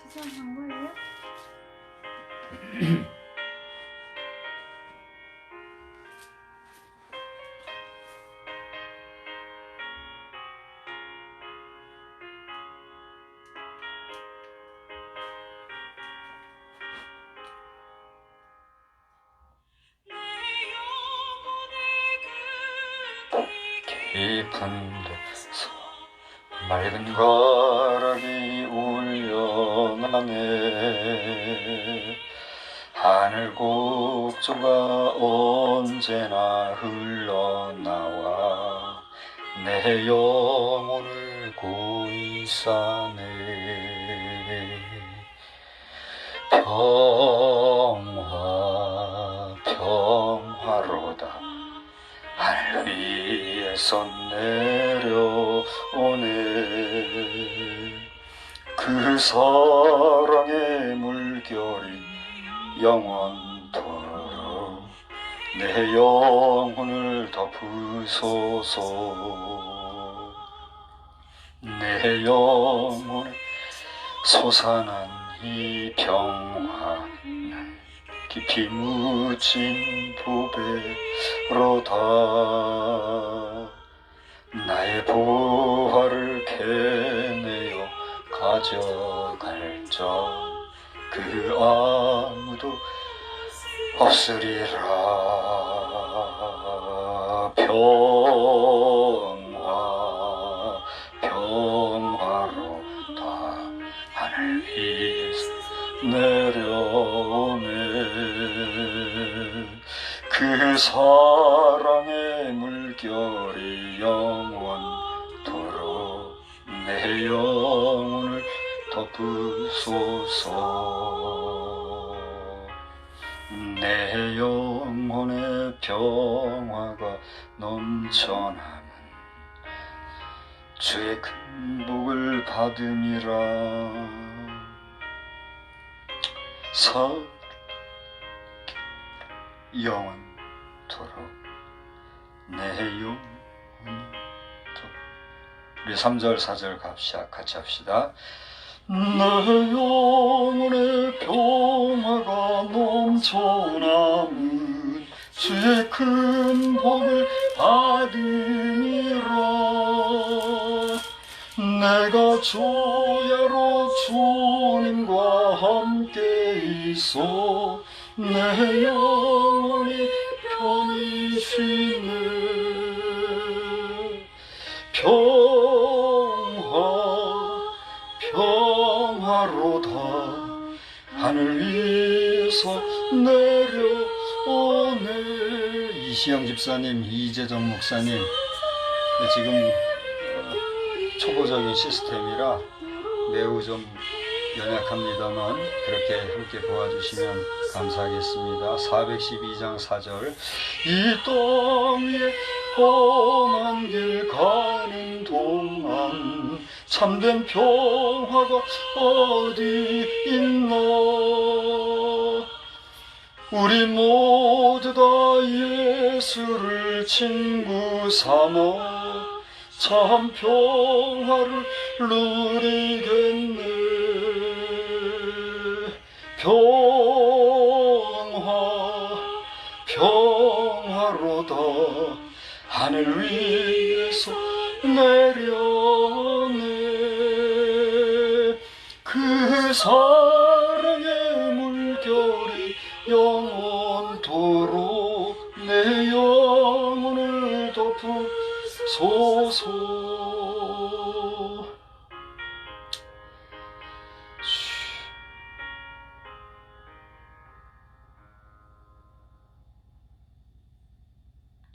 시작한 거예요? 깊은 데서 맑은 가락이 울려나네. 하늘 곡조가 언제나 흘러나와 내 영혼을 고이 싸네. 평화 평화로다 하늘 위에서 내려오네. 그 사랑의 물결이 영원토록 내 영혼을 덮으소서. 내 영혼에 솟아난 이 평화는 깊이 묻힌 보배로다. 나의 부활을 캐내어 가져갈 자 그 아무도 없으리라. 평화 평화로다 하늘 위에서 내려오네. 그 사랑의 물결이 영원토록 내 영혼을 덮으소서. 내 영혼의 평화가 넘쳐남은 주의 큰 복을 받음이라. 영원토록 내 영혼토록. 우리 3절 4절 같이 합시다. 내 영혼의 평화가 넘쳐남은 주의 큰 복을 받음이라. 내가 조야로 주님과 함께 있어 내 영혼이 편히 쉬네. 평화로다 하늘 위에서 내려오네. 이시영 집사님, 이재정 목사님, 지금 초보적인 시스템이라 매우 좀 연약합니다만 그렇게 함께 도와주시면 감사하겠습니다. 412장 4절. 이 땅 위에 험한 길 가는 동안 참된 평화가 어디 있나. 우리 모두 다 예수를 친구 삼아 참 평화를 누리겠네. 평화로다 하늘 위에서 내려오네. 그 사랑의 물결이 영원토록 내 영혼을 덮으소서.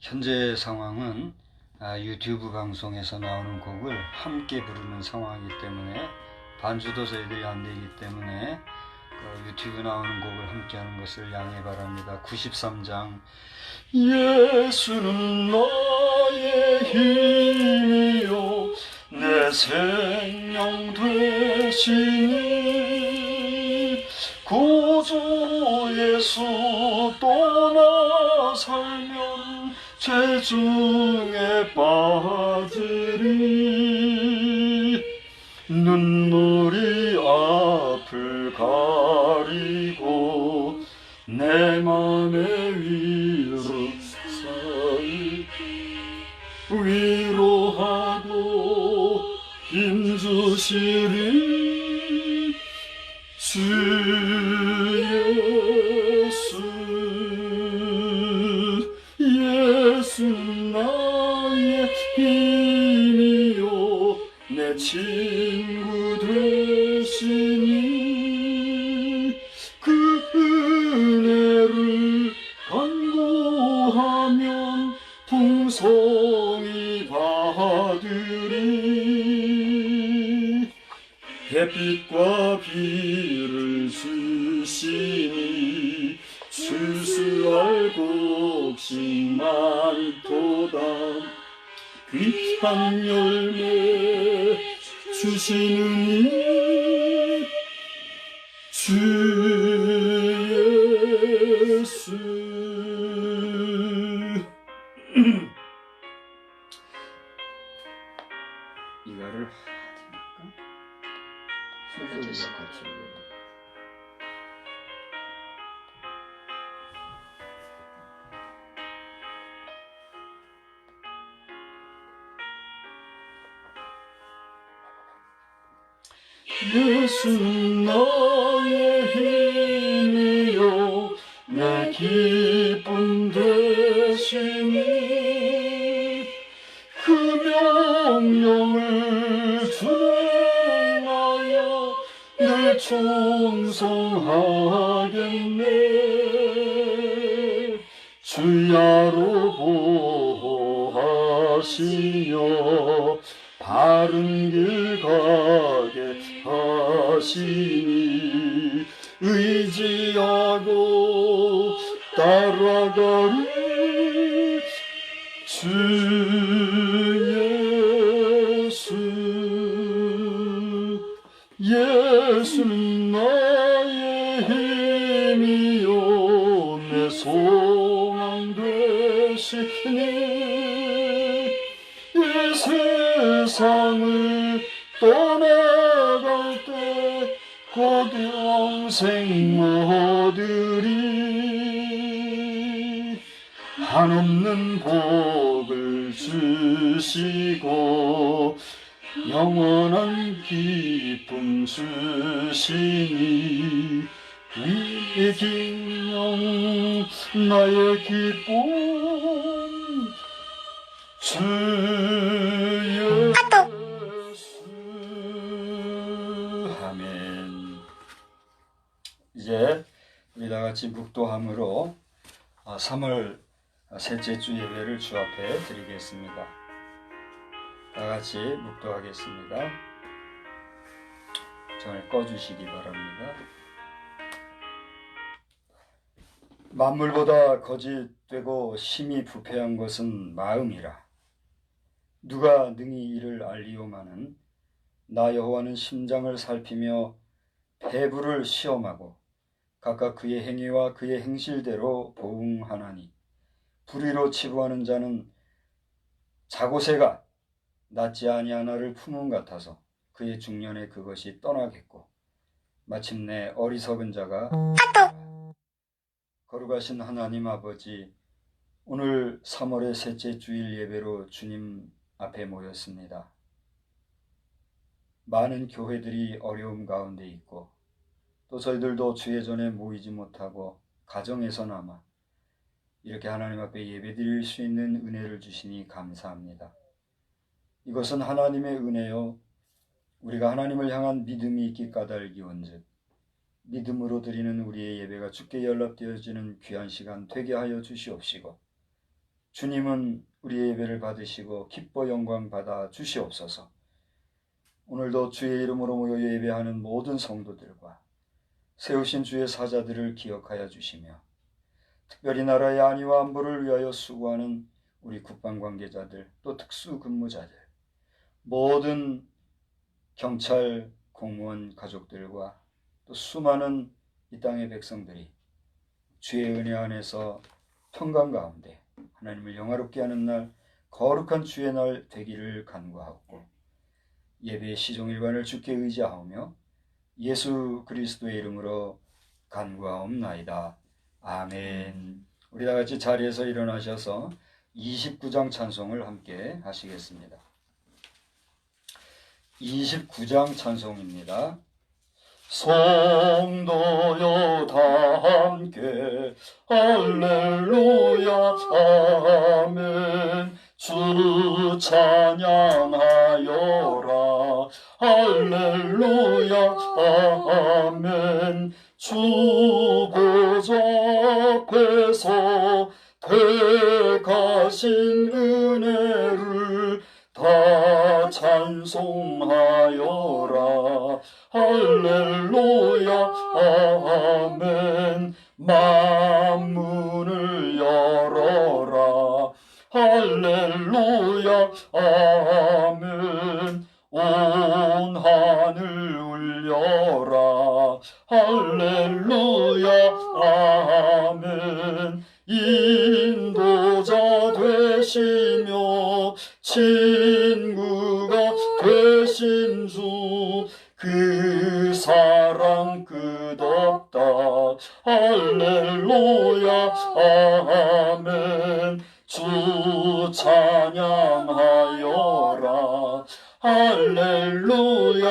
현재 상황은 유튜브 방송에서 나오는 곡을 함께 부르는 상황이기 때문에 반주도 저희들이 안 되기 때문에 유튜브 나오는 곡을 함께 하는 것을 양해 바랍니다. 93장 예수는 나의 힘이요 내 생명 되시니 구주 예수 떠나 살면 죄중에 빠지리 눈물이 앞을 가리고 내 맘의 위로 쌓이 위로하고 힘주시리 주 예수 나의 힘이요 내 친구 되시니 그 은혜를 간구하면 풍성히 받으리 햇빛과 비를 주시니 추수할 곡식 많도다 귀한 열매 주시느니 주 예수 이거를 소리가 같이 예수 나의 힘이요 내 기쁨 되시니 그 명령을 준행하여 늘 충성하겠네 주야로 보호하시며 바른 길 가게 하시니 의지하고 따라가리 주 예수는 나의 힘이요 내 소망 되시니 이 세상을 떠나갈 때 곧 영생 얻으리 한없는 복을 주시고 영원한 기쁨 주시니 위의 기념 나의 기쁨 주 예수 아멘. 이제 우리 다같이 묵도함으로 3월 셋째 주 예배를 주 앞에 드리겠습니다. 다같이 묵도하겠습니다. 전을 꺼주시기 바랍니다. 만물보다 거짓되고 심히 부패한 것은 마음이라. 누가 능히 이를 알리오마는 나 여호와는 심장을 살피며 배부를 시험하고 각각 그의 행위와 그의 행실대로 보응하나니 불의로 치부하는 자는 자고새가 낫지 아니하나를 품음 같아서 그의 중년에 그것이 떠나겠고 마침내 어리석은 자가 거룩하신 하나님 아버지 오늘 3월의 셋째 주일 예배로 주님 앞에 모였습니다. 많은 교회들이 어려움 가운데 있고 또 저희들도 주의 전에 모이지 못하고 가정에서나마 이렇게 하나님 앞에 예배드릴 수 있는 은혜를 주시니 감사합니다. 이것은 하나님의 은혜요 우리가 하나님을 향한 믿음이 있기 까닭이온즉 믿음으로 드리는 우리의 예배가 주께 연락되어지는 귀한 시간 되게 하여 주시옵시고 주님은 우리의 예배를 받으시고 기뻐 영광 받아 주시옵소서. 오늘도 주의 이름으로 모여 예배하는 모든 성도들과 세우신 주의 사자들을 기억하여 주시며 특별히 나라의 안위와 안보를 위하여 수고하는 우리 국방 관계자들, 또 특수 근무자들, 모든 경찰, 공무원 가족들과 또 수많은 이 땅의 백성들이 주의 은혜 안에서 평강 가운데 하나님을 영화롭게 하는 날, 거룩한 주의 날 되기를 간구하고 예배의 시종일관을 주께 의지하오며 예수 그리스도의 이름으로 간구하옵나이다. 아멘. 우리 다 같이 자리에서 일어나셔서 29장 찬송을 함께 하시겠습니다. 29장 찬송입니다. 성도여 다 함께 할렐루야 아멘. 주 찬양하여라 할렐루야 아멘. 주 보좌 앞에서 택하신 은혜를 다 찬송하여라 할렐루야 아멘. 만문을 열어라 할렐루야 아멘. 온 하늘 울려라 할렐루야 아멘. 인도자 되시며 친구가 되신 주, 그 사랑 끝없다 할렐루야 아멘. 주 찬양하여라 할렐루야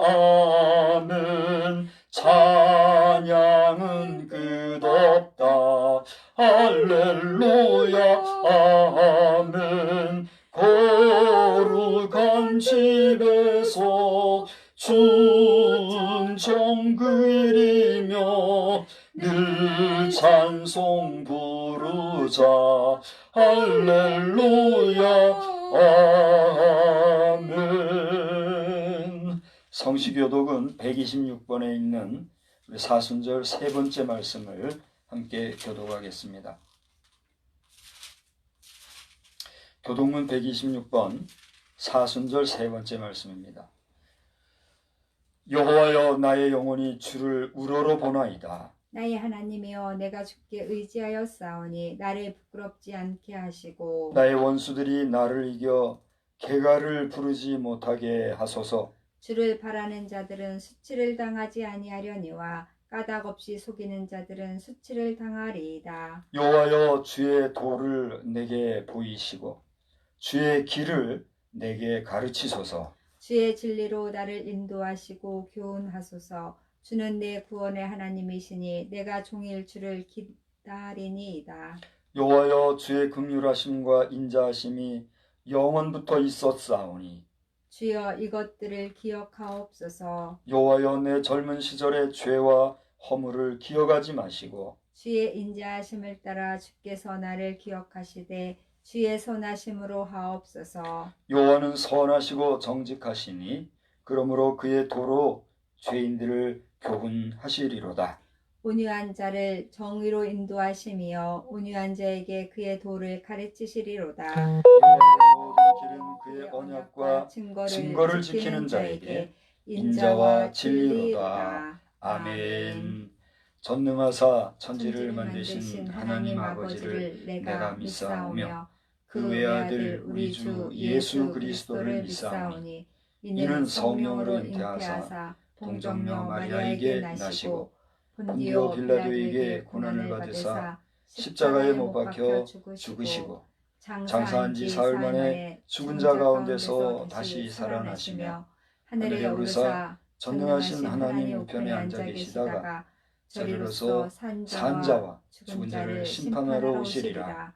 아멘. 찬양은 끝없다 할렐루야 아멘. 거룩한 집에서 춘청 그리며 늘 찬송 부르자 할렐루야 아멘. 성시교독은 126번에 있는 사순절 세 번째 말씀을 함께 교독하겠습니다. 교독문 126번 사순절 세 번째 말씀입니다. 여호와여 나의 영혼이 주를 우러러 보나이다. 나의 하나님이여 내가 주께 의지하여 싸우니 나를 부끄럽지 않게 하시고 나의 원수들이 나를 이겨 개가를 부르지 못하게 하소서. 주를 바라는 자들은 수치를 당하지 아니하려니와 까닭없이 속이는 자들은 수치를 당하리이다. 여호와여 주의 도를 내게 보이시고 주의 길을 내게 가르치소서. 주의 진리로 나를 인도하시고 교훈하소서. 주는 내 구원의 하나님이시니 내가 종일 주를 기다리니이다. 여호와여 주의 긍휼하심과 인자하심이 영원부터 있었사오니 주여 이것들을 기억하옵소서. 여호와여 내 젊은 시절의 죄와 허물을 기억하지 마시고 주의 인자하심을 따라 주께서 나를 기억하시되 주의 선하심으로 하옵소서. 여호와는 선하시고 정직하시니 그러므로 그의 도로 죄인들을 교훈하시리로다. 온유한 자를 정의로 인도하시며 온유한 자에게 그의 도를 가르치시리로다. 여호와의 모든 길은 그의 언약과 증거를 지키는 자에게 인자와 진리로다. 아멘. 전능하사 천지를 만드신 하나님 아버지를 내가 믿사오며 그 외아들 우리 주 예수 그리스도를 믿사오니 이는 성령으로 잉태하사 동정녀 마리아에게 나시고 본디오 빌라도에게 고난을 받으사 십자가에 못 박혀 죽으시고 장사한 지 사흘 만에 죽은 자 가운데서 다시 살아나시며 하늘에 오르사 전능하신 하나님 우편에 앉아 계시다가 저리로서 산 자와 죽은 자를 심판하러 오시리라.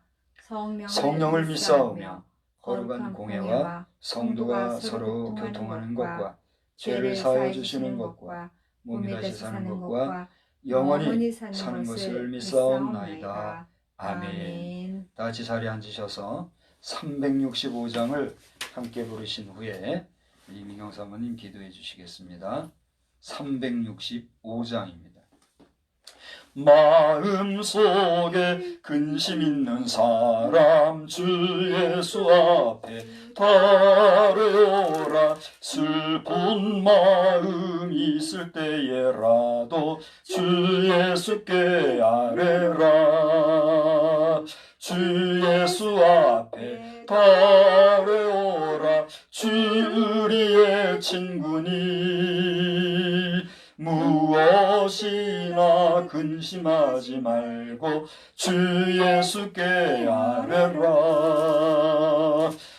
성령을 믿사오며 거룩한 공회와 성도가 서로 교통하는 것과 죄를 사하여 주시는 것과 몸이 다시 사는 것과 영원히 사는 것을 믿사옵나이다. 아멘. 다 같이 자리에 앉으셔서 365장을 함께 부르신 후에 이민경 사모님 기도해 주시겠습니다. 365장입니다. 마음속에 근심 있는 사람 주 예수 앞에 달려오라. 슬픈 마음 있을 때에라도 주 예수께 아뢰라. 주 예수 앞에 달려오라. 주 우리의 친구니 무엇이나 근심하지 말고 주 예수께 아뢰라.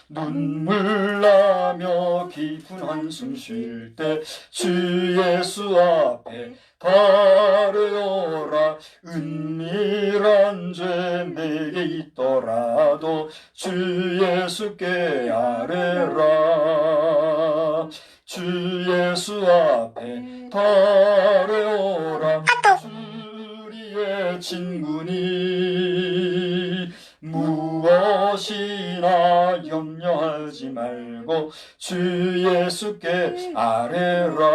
눈물 나며 깊은 한숨 쉴 때 주 예수 앞에 달려오라. 은밀한 죄 내게 있더라도 주 예수께 아뢰라. 주 예수 앞에 달려오라. 주 우리의 친구니 무엇이나 염려하지 말고 주 예수께 아뢰라.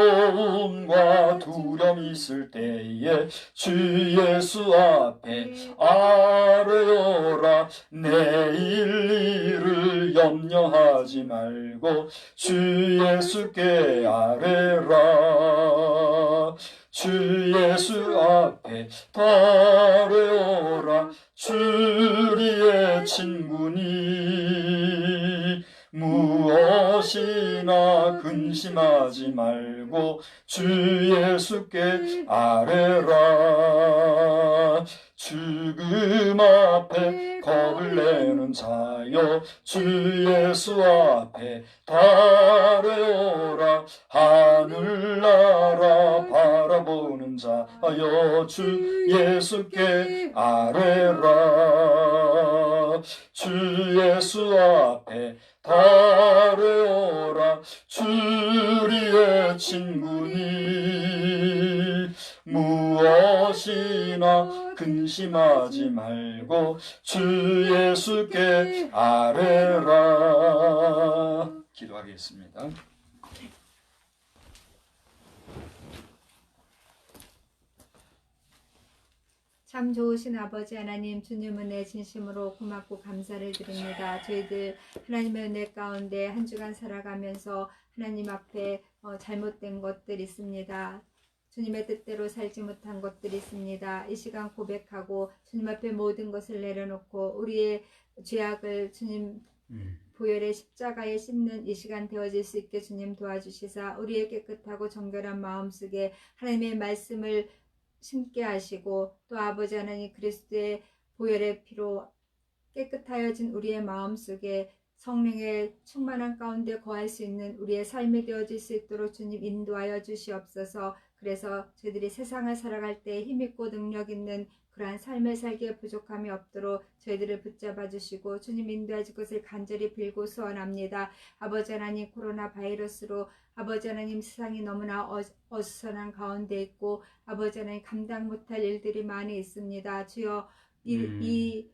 괴로움과 두려움 있을 때에 주 예수 앞에 아뢰어라. 내일 일을 염려하지 말고 주 예수께 아뢰라. 주 예수 앞에 달려오라. 주 우리의 친구니 무엇이나 근심하지 말고 주 예수께 아뢰라. 죽음 앞에 겁을 내는 자여 주 예수 앞에 달려오라. 하늘나라 바라보는 자여 주 예수께 아뢰라. 주 예수 앞에 달려오라. 주 우리의 친구니 무엇이나 근심하지 말고 주 예수께 아뢰라. 기도하겠습니다. 참 좋으신 아버지 하나님, 주님 은혜 진심으로 고맙고 감사를 드립니다. 저희들 하나님의 은혜 가운데 한 주간 살아가면서 하나님 앞에 잘못된 것들 있습니다. 주님의 뜻대로 살지 못한 것들이 있습니다. 이 시간 고백하고 주님 앞에 모든 것을 내려놓고 우리의 죄악을 주님 보혈의 십자가에 씹는 이 시간 되어질 수 있게 주님 도와주시사 우리의 깨끗하고 정결한 마음속에 하나님의 말씀을 심게 하시고 또 아버지 하나님 그리스도의 보혈의 피로 깨끗하여진 우리의 마음속에 성령의 충만한 가운데 거할 수 있는 우리의 삶이 되어질 수 있도록 주님 인도하여 주시옵소서. 그래서 저희들이 세상을 살아갈 때 힘있고 능력 있는 그러한 삶을 살기에 부족함이 없도록 저희들을 붙잡아 주시고 주님 인도하실 것을 간절히 빌고 소원합니다. 아버지 하나님 코로나 바이러스로 아버지 하나님 세상이 너무나 어수선한 가운데 있고 아버지 하나님 감당 못할 일들이 많이 있습니다. 주여 이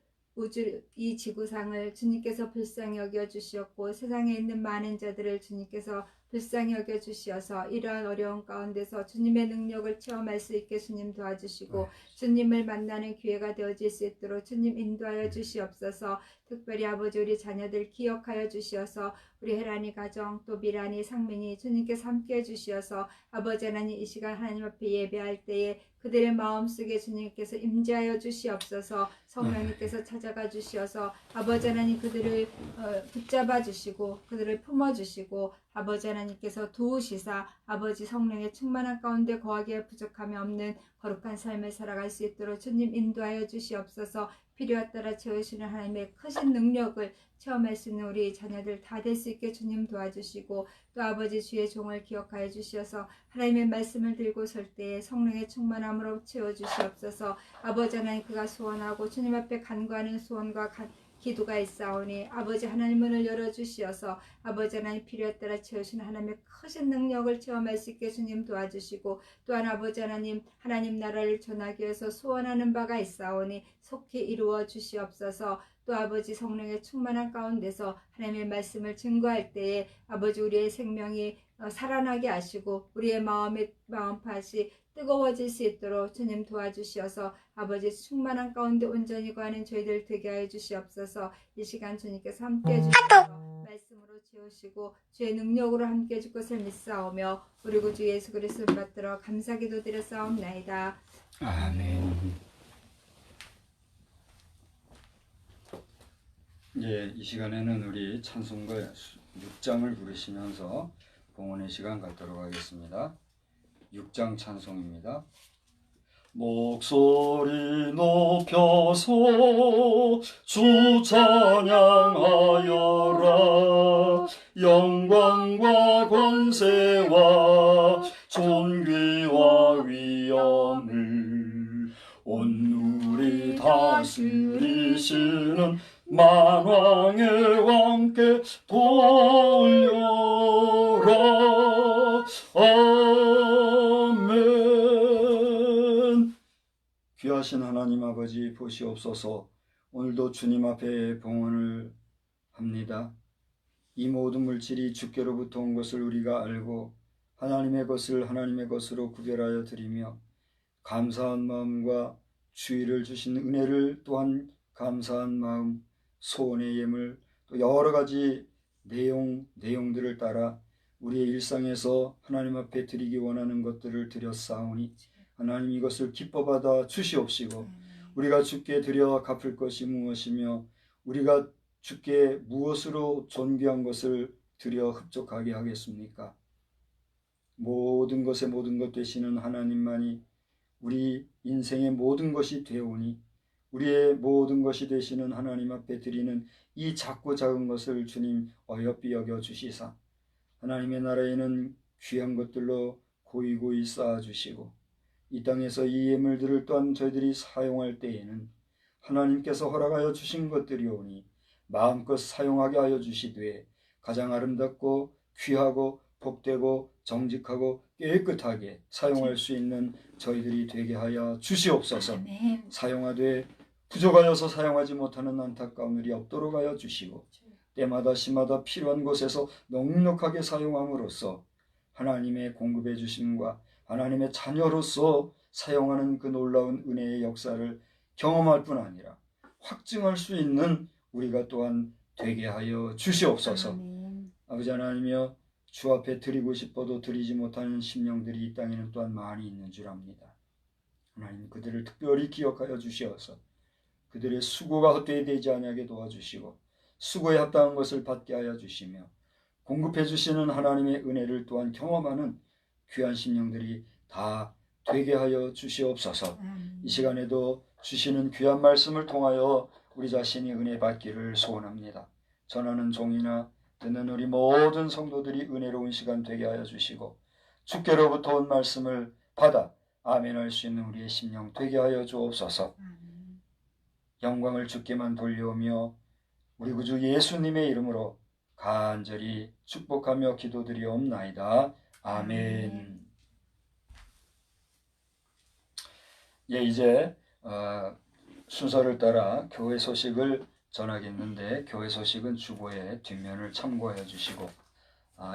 지구상을 주님께서 불쌍히 여겨 주시었고 세상에 있는 많은 자들을 주님께서 불쌍히 여겨 주시어서 이러한 어려운 가운데서 주님의 능력을 체험할 수 있게 주님 도와주시고 주님을 만나는 기회가 되어질 수 있도록 주님 인도하여 주시옵소서. 특별히 아버지 우리 자녀들 기억하여 주시어서 우리 혜란이 가정 또 미란이 상민이 주님께서 함께 해주시어서 아버지 하나님 이 시간 하나님 앞에 예배할 때에 그들의 마음속에 주님께서 임재하여 주시옵소서. 성령님께서 찾아가 주시어서 아버지 하나님 그들을 붙잡아 주시고 그들을 품어 주시고 아버지 하나님께서 도우시사 아버지 성령의 충만한 가운데 거하기에 부족함이 없는 거룩한 삶을 살아갈 수 있도록 주님 인도하여 주시옵소서. 필요에 따라 채우시는 하나님의 크신 능력을 체험할 수 있는 우리 자녀들 다 될 수 있게 주님 도와주시고 또 아버지 주의 종을 기억하여 주시어서 하나님의 말씀을 들고 설 때에 성령의 충만함으로 채워주시옵소서. 아버지 하나님 그가 소원하고 주님 앞에 간구하는 소원과 기도가 있사오니 아버지 하나님 문을 열어주시어서 아버지 하나님 필요에 따라 채우신 하나님의 크신 능력을 체험할 수 있게 주님 도와주시고, 또한 아버지 하나님 나라를 전하기 위해서 소원하는 바가 있사오니 속히 이루어 주시옵소서. 또 아버지 성령의 충만한 가운데서 하나님의 말씀을 증거할 때에 아버지 우리의 생명이 살아나게 하시고 우리의 마음밭이 뜨거워질 수 있도록 주님 도와주시어서 아버지 충만한 가운데 온전히 거하는 저희들 되게 하여 주시옵소서. 이 시간 주님께서 함께 해주셔서 말씀으로 채우시고 주의 능력으로 함께 해줄 것을 믿사오며 우리 구주 예수 그리스도를 받들어 감사기도 드렸사옵나이다. 아멘. 예, 이 시간에는 우리 찬송가 6장을 부르시면서 봉헌의 시간 갖도록 하겠습니다. 6장 찬송입니다. 목소리 높여서 주 찬양하여라. 영광과 권세와 존귀와 위엄을 온누리 다스리시는 만왕의 왕께 돌려라. 아멘. 귀하신 하나님 아버지 보시옵소서. 오늘도 주님 앞에 봉헌을 합니다. 이 모든 물질이 주께로부터 온 것을 우리가 알고 하나님의 것을 하나님의 것으로 구별하여 드리며 감사한 마음과 주의를 주신 은혜를 또한 감사한 마음, 소원의 예물, 또 여러 가지 내용들을 따라 우리의 일상에서 하나님 앞에 드리기 원하는 것들을 드렸사오니 하나님 이것을 기뻐 받아 주시옵시고, 우리가 주께 드려 갚을 것이 무엇이며 우리가 주께 무엇으로 존귀한 것을 드려 흡족하게 하겠습니까? 모든 것의 모든 것 되시는 하나님만이 우리 인생의 모든 것이 되오니 우리의 모든 것이 되시는 하나님 앞에 드리는 이 작고 작은 것을 주님 어여삐 여겨 주시사 하나님의 나라에는 귀한 것들로 고이고이 쌓아주시고 이 땅에서 이 예물들을 또한 저희들이 사용할 때에는 하나님께서 허락하여 주신 것들이오니 마음껏 사용하게 하여 주시되 가장 아름답고 귀하고 복되고 정직하고 깨끗하게 사용할 수 있는 저희들이 되게 하여 주시옵소서. 아멘. 사용하되 부족하여서 사용하지 못하는 안타까운 일이 없도록 하여 주시고 때마다 시마다 필요한 곳에서 넉넉하게 사용함으로써 하나님의 공급해 주심과 하나님의 자녀로서 사용하는 그 놀라운 은혜의 역사를 경험할 뿐 아니라 확증할 수 있는 우리가 또한 되게 하여 주시옵소서. 아멘. 아버지 하나님이여, 주 앞에 드리고 싶어도 드리지 못하는 심령들이 이 땅에는 또한 많이 있는 줄 압니다. 하나님 그들을 특별히 기억하여 주시어서 그들의 수고가 헛되이 되지 아니하게 도와주시고 수고에 합당한 것을 받게 하여 주시며 공급해 주시는 하나님의 은혜를 또한 경험하는 귀한 심령들이 다 되게 하여 주시옵소서. 이 시간에도 주시는 귀한 말씀을 통하여 우리 자신이 은혜 받기를 소원합니다. 전하는 종이나 듣는 우리 모든 성도들이 은혜로운 시간 되게 하여 주시고 주께로부터 온 말씀을 받아 아멘할 수 있는 우리의 심령 되게 하여 주옵소서. 영광을 주께만 돌려오며 우리 구주 예수님의 이름으로 간절히 축복하며 기도드리옵나이다. 아멘. 예, 이제 순서를 따라 교회 소식을 전하겠는데 교회 소식은 주보의 뒷면을 참고해 주시고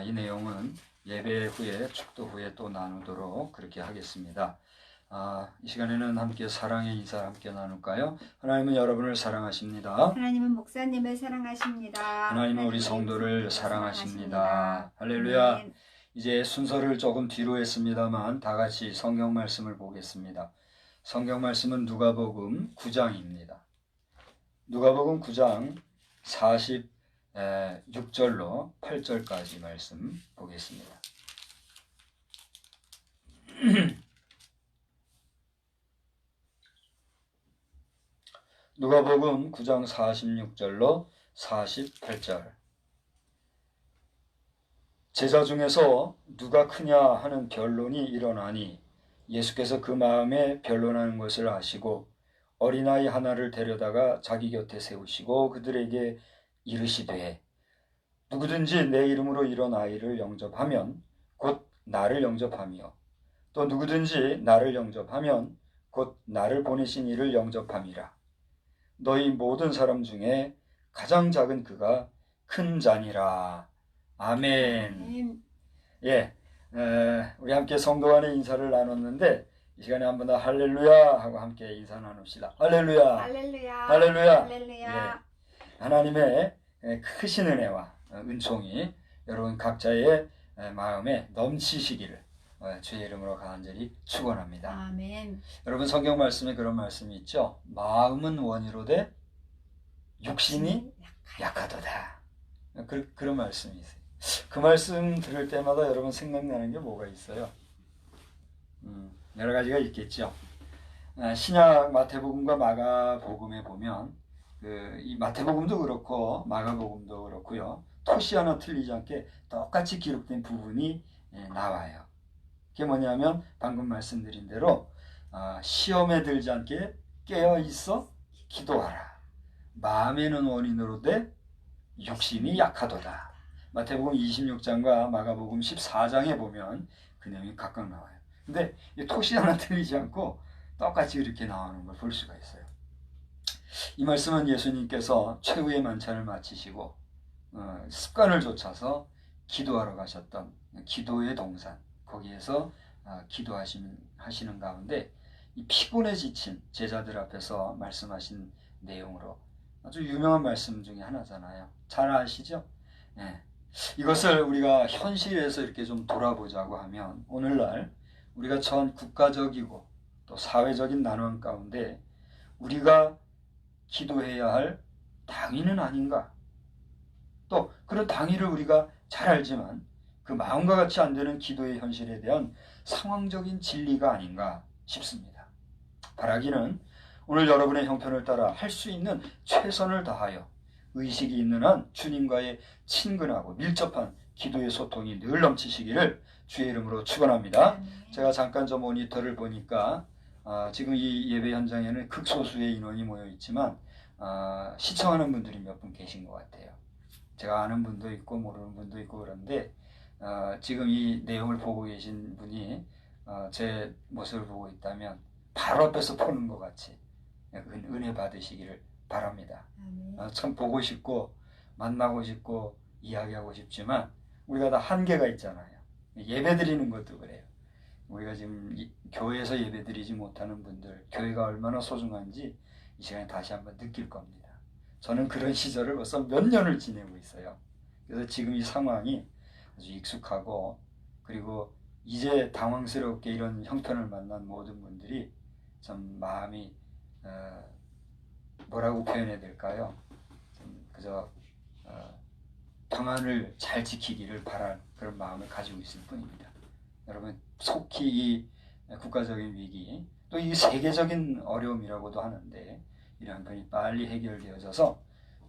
이 내용은 예배 후에 축도 후에 또 나누도록 그렇게 하겠습니다. 이 시간에는 함께 사랑의 인사 함께 나눌까요? 하나님은 여러분을 사랑하십니다. 하나님은 목사님을 사랑하십니다. 하나님은 우리 성도를 사랑하십니다. 할렐루야. 아멘. 이제 순서를 조금 뒤로 했습니다만 다 같이 성경 말씀을 보겠습니다. 성경 말씀은 누가복음 9장입니다. 누가복음 9장 46절로 8절까지 말씀 보겠습니다. 누가복음 9장 46절로 48절. 제자 중에서 누가 크냐 하는 변론이 일어나니 예수께서 그 마음에 변론하는 것을 아시고 어린아이 하나를 데려다가 자기 곁에 세우시고 그들에게 이르시되 누구든지 내 이름으로 이런 아이를 영접하면 곧 나를 영접하며 또 누구든지 나를 영접하면 곧 나를 보내신 이를 영접함이라. 너희 모든 사람 중에 가장 작은 그가 큰 자니라. 아멘. 예, 우리 함께 성도 간의 인사를 나눴는데 이 시간에 한번 더 할렐루야 하고 함께 인사 나눕시다. 할렐루야. 할렐루야. 할렐루야. 할렐루야. 예, 하나님의 크신 은혜와 은총이 여러분 각자의 마음에 넘치시기를 주의 이름으로 간절히 축원합니다. 아멘. 여러분 성경 말씀에 그런 말씀이 있죠. 마음은 원이로되 육신이 약하도다. 그런 말씀이 있어요. 그 말씀 들을 때마다 여러분 생각나는 게 뭐가 있어요? 여러 가지가 있겠죠. 신약 마태복음과 마가복음에 보면 이 마태복음도 그렇고 마가복음도 그렇고요. 토시 하나 틀리지 않게 똑같이 기록된 부분이 나와요. 그게 뭐냐면 방금 말씀드린 대로 시험에 들지 않게 깨어 있어 기도하라. 마음에는 원인으로 돼 육신이 약하도다. 마태복음 26장과 마가복음 14장에 보면 그 내용이 각각 나와요. 근데 이 토시 하나 틀리지 않고 똑같이 이렇게 나오는 걸 볼 수가 있어요. 이 말씀은 예수님께서 최후의 만찬을 마치시고 습관을 좇아서 기도하러 가셨던 기도의 동산 거기에서 기도하시는 가운데 이 피곤에 지친 제자들 앞에서 말씀하신 내용으로 아주 유명한 말씀 중에 하나잖아요. 잘 아시죠? 네. 이것을 우리가 현실에서 이렇게 좀 돌아보자고 하면 오늘날 우리가 처한 국가적이고 또 사회적인 난원 가운데 우리가 기도해야 할 당위는 아닌가? 또 그런 당위를 우리가 잘 알지만 그 마음과 같이 안 되는 기도의 현실에 대한 상황적인 진리가 아닌가 싶습니다. 바라기는 오늘 여러분의 형편을 따라 할 수 있는 최선을 다하여 의식이 있는 한 주님과의 친근하고 밀접한 기도의 소통이 늘 넘치시기를 주의 이름으로 축원합니다. 제가 잠깐 저 모니터를 보니까 지금 이 예배 현장에는 극소수의 인원이 모여 있지만 시청하는 분들이 몇 분 계신 것 같아요. 제가 아는 분도 있고 모르는 분도 있고 그런데 지금 이 내용을 보고 계신 분이 제 모습을 보고 있다면 바로 앞에서 보는 것 같이 은혜 받으시기를 바랍니다. 참 보고 싶고 만나고 싶고 이야기하고 싶지만 우리가 다 한계가 있잖아요. 예배 드리는 것도 그래요. 우리가 지금 교회에서 예배 드리지 못하는 분들 교회가 얼마나 소중한지 이 시간에 다시 한번 느낄 겁니다. 저는 그런 시절을 벌써 몇 년을 지내고 있어요. 그래서 지금 이 상황이 아주 익숙하고 그리고 이제 당황스럽게 이런 형편을 만난 모든 분들이 참 마음이 뭐라고 표현해야 될까요? 그저 평안을 잘 지키기를 바랄 그런 마음을 가지고 있을 뿐입니다. 여러분 속히 이 국가적인 위기 또 이 세계적인 어려움이라고도 하는데 이런 편이 빨리 해결되어져서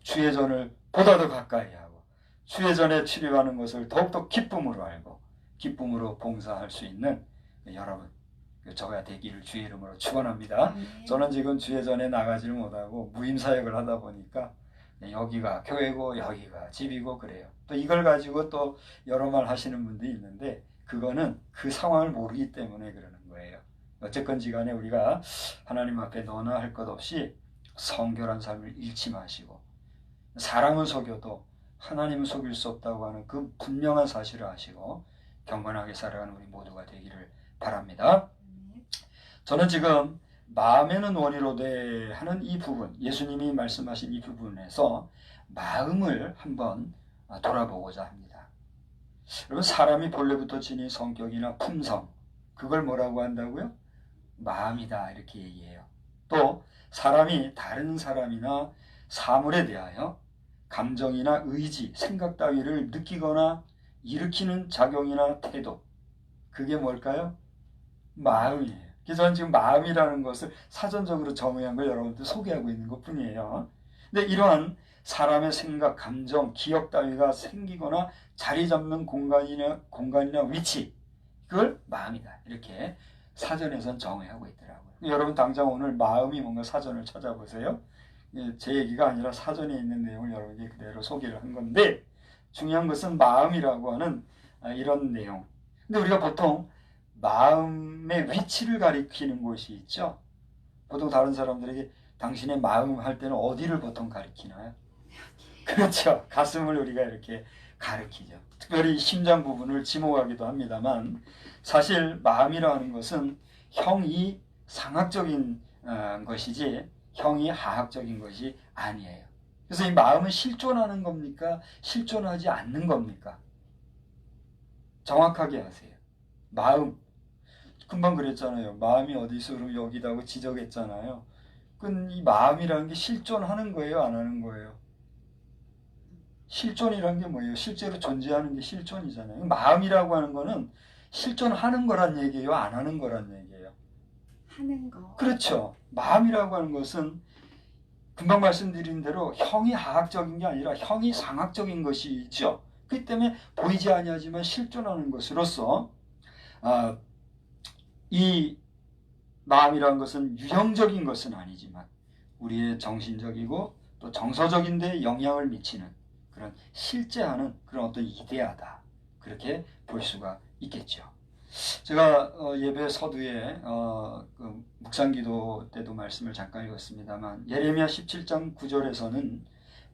주의 전을 보다 더 가까이 하고 주의 전에 출입하는 것을 더욱더 기쁨으로 알고 기쁨으로 봉사할 수 있는 여러분 저가 되기를 주의 이름으로 축원합니다. 저는 지금 주의 전에 나가지를 못하고 무임 사역을 하다 보니까 여기가 교회고 여기가 집이고 그래요. 또 이걸 가지고 또 여러 말 하시는 분들이 있는데 그거는 그 상황을 모르기 때문에 그러는 거예요. 어쨌건지 간에 우리가 하나님 앞에 너나 할 것 없이 성결한 삶을 잃지 마시고 사람은 속여도 하나님은 속일 수 없다고 하는 그 분명한 사실을 아시고 경건하게 살아가는 우리 모두가 되기를 바랍니다. 저는 지금 마음에는 원이로되 하는 이 부분 예수님이 말씀하신 이 부분에서 마음을 한번 돌아보고자 합니다. 여러분 사람이 본래부터 지닌 성격이나 품성 그걸 뭐라고 한다고요? 마음이다 이렇게 얘기해요. 또 사람이 다른 사람이나 사물에 대하여 감정이나 의지, 생각 따위를 느끼거나 일으키는 작용이나 태도 그게 뭘까요? 마음이에요. 그래서 저는 지금 마음이라는 것을 사전적으로 정의한 걸 여러분들 소개하고 있는 것 뿐이에요. 근데 이러한 사람의 생각, 감정, 기억 따위가 생기거나 자리 잡는 공간이나 위치 그걸 마음이다 이렇게 사전에선 정의하고 있더라고요. 여러분 당장 오늘 마음이 뭔가 사전을 찾아보세요. 제 얘기가 아니라 사전에 있는 내용을 여러분에게 그대로 소개를 한 건데, 중요한 것은 마음이라고 하는 이런 내용. 근데 우리가 보통 마음의 위치를 가리키는 곳이 있죠. 보통 다른 사람들에게 당신의 마음 할 때는 어디를 보통 가리키나요? 그렇죠. 가슴을 우리가 이렇게 가리키죠. 특별히 심장 부분을 지목하기도 합니다만, 사실 마음이라는 것은 형이 상학적인 것이지 형이 하학적인 것이 아니에요. 그래서 이 마음은 실존하는 겁니까? 실존하지 않는 겁니까? 정확하게 하세요. 마음. 금방 그랬잖아요. 마음이 어디 있어? 그럼 여기다고 지적했잖아요. 그럼 이 마음이라는 게 실존하는 거예요? 안 하는 거예요? 실존이라는 게 뭐예요? 실제로 존재하는 게 실존이잖아요. 마음이라고 하는 거는 실존하는 거란 얘기예요? 안 하는 거란 얘기예요? 하는 거. 그렇죠. 마음이라고 하는 것은 금방 말씀드린 대로 형이 하학적인 게 아니라 형이 상학적인 것이죠. 그렇기 때문에 보이지 아니하지만 실존하는 것으로서 이 마음이라는 것은 유형적인 것은 아니지만 우리의 정신적이고 또 정서적인 데 영향을 미치는 그런 실제하는 그런 어떤 이데아다. 그렇게 볼 수가 있겠죠. 제가 예배 서두에 그 묵상기도 때도 말씀을 잠깐 읽었습니다만 예레미야 17장 9절에서는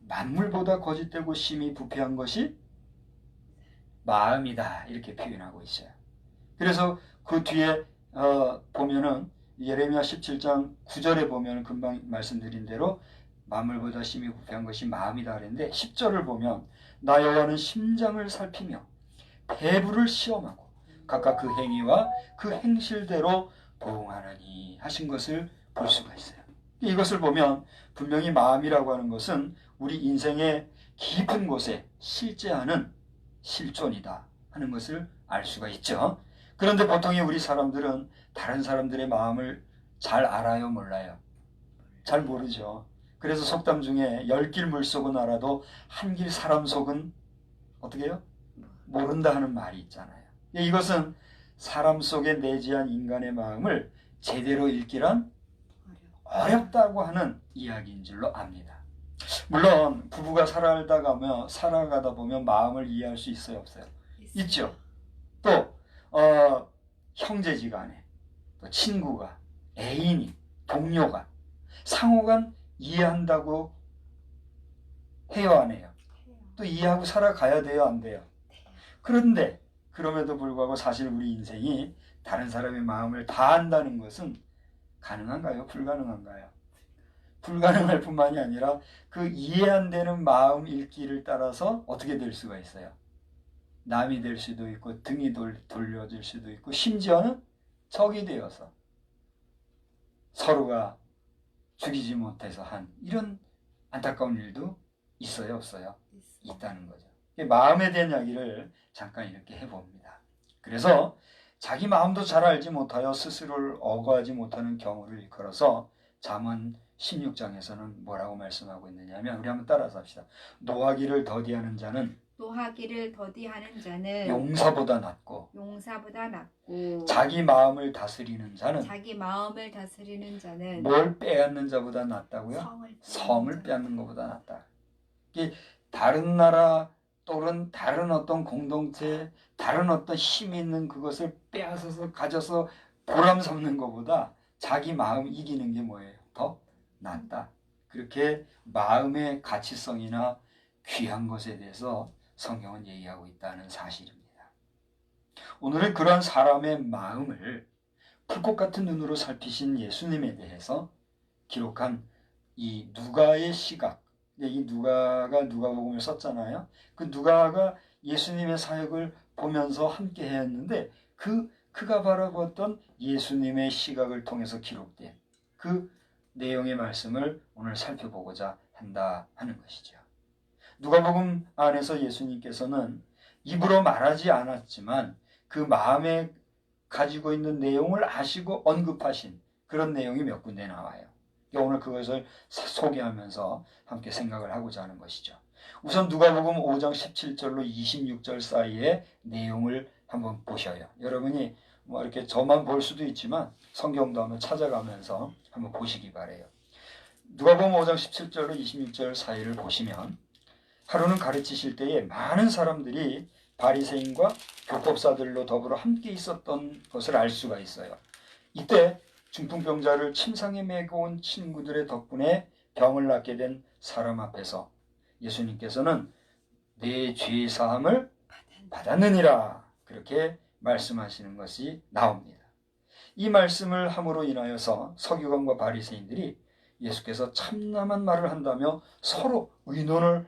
만물보다 거짓되고 심히 부패한 것이 마음이다 이렇게 표현하고 있어요. 그래서 그 뒤에 보면은 예레미야 17장 9절에 보면 금방 말씀드린 대로 만물보다 심히 부패한 것이 마음이다 그랬는데 10절을 보면 나 여호와는 심장을 살피며 배부를 시험하고 각각 그 행위와 그 행실대로 보응하느니 하신 것을 볼 수가 있어요. 이것을 보면 분명히 마음이라고 하는 것은 우리 인생의 깊은 곳에 실제하는 실존이다 하는 것을 알 수가 있죠. 그런데 보통의 우리 사람들은 다른 사람들의 마음을 잘 알아요, 몰라요? 잘 모르죠. 그래서 속담 중에 10길 물속은 알아도 한 길 사람 속은 어떻게 해요? 모른다 하는 말이 있잖아요. 이것은 사람 속에 내재한 인간의 마음을 제대로 읽기란 어렵다고 하는 이야기인 줄로 압니다. 물론 부부가 살아가다 보면 마음을 이해할 수 있어요, 없어요? 있죠. 또 형제지간에, 또 친구가, 애인이, 동료가 상호간 이해한다고 해요, 안 해요? 또 이해하고 살아가야 돼요, 안 돼요? 그런데 그럼에도 불구하고 사실 우리 인생이 다른 사람의 마음을 다 안다는 것은 가능한가요? 불가능한가요? 불가능할 뿐만이 아니라 그 이해 안 되는 마음 읽기를 따라서 어떻게 될 수가 있어요? 남이 될 수도 있고 등이 돌려질 수도 있고 심지어는 적이 되어서 서로가 죽이지 못해서 한 이런 안타까운 일도 있어요, 없어요? 있다는 거죠. 마음에 대한 이야기를 잠깐 이렇게 해봅니다. 그래서 자기 마음도 잘 알지 못하여 스스로를 억어하지 못하는 경우를 일컬어서 잠언 16장에서는 뭐라고 말씀하고 있느냐면 우리 한번 따라서 합시다. 노하기를 더디하는 자는 용사보다 낫고 자기 마음을 다스리는 자는 뭘 빼앗는 자보다 낫다고요? 성을 빼앗는 것보다 낫다. 다른 나라 또는 다른 어떤 공동체, 다른 어떤 힘이 있는 그것을 빼앗아서 가져서 보람 삼는 것보다 자기 마음 이기는 게 뭐예요? 더 낫다. 그렇게 마음의 가치성이나 귀한 것에 대해서 성경은 얘기하고 있다는 사실입니다. 오늘은 그러한 사람의 마음을 불꽃 같은 눈으로 살피신 예수님에 대해서 기록한 이 누가의 시각, 이 누가가 누가복음을 썼잖아요. 그 누가가 예수님의 사역을 보면서 함께 했는데 그가 바라보았던 예수님의 시각을 통해서 기록된 그 내용의 말씀을 오늘 살펴보고자 한다 하는 것이죠. 누가복음 안에서 예수님께서는 입으로 말하지 않았지만 그 마음에 가지고 있는 내용을 아시고 언급하신 그런 내용이 몇 군데 나와요. 오늘 그것을 소개하면서 함께 생각을 하고자 하는 것이죠. 우선 누가복음 5장 17절로 26절 사이의 내용을 한번 보셔요. 여러분이 뭐 이렇게 저만 볼 수도 있지만 성경도 한번 찾아가면서 한번 보시기 바래요. 누가복음 5장 17절로 26절 사이를 보시면 하루는 가르치실 때에 많은 사람들이 바리새인과 교법사들로 더불어 함께 있었던 것을 알 수가 있어요. 이때 중풍병자를 침상에 메고 온 친구들의 덕분에 병을 낫게 된 사람 앞에서 예수님께서는 내 죄 사함을 받았느니라 그렇게 말씀하시는 것이 나옵니다. 이 말씀을 함으로 인하여서 서기관과 바리새인들이 예수께서 참남한 말을 한다며 서로 의논을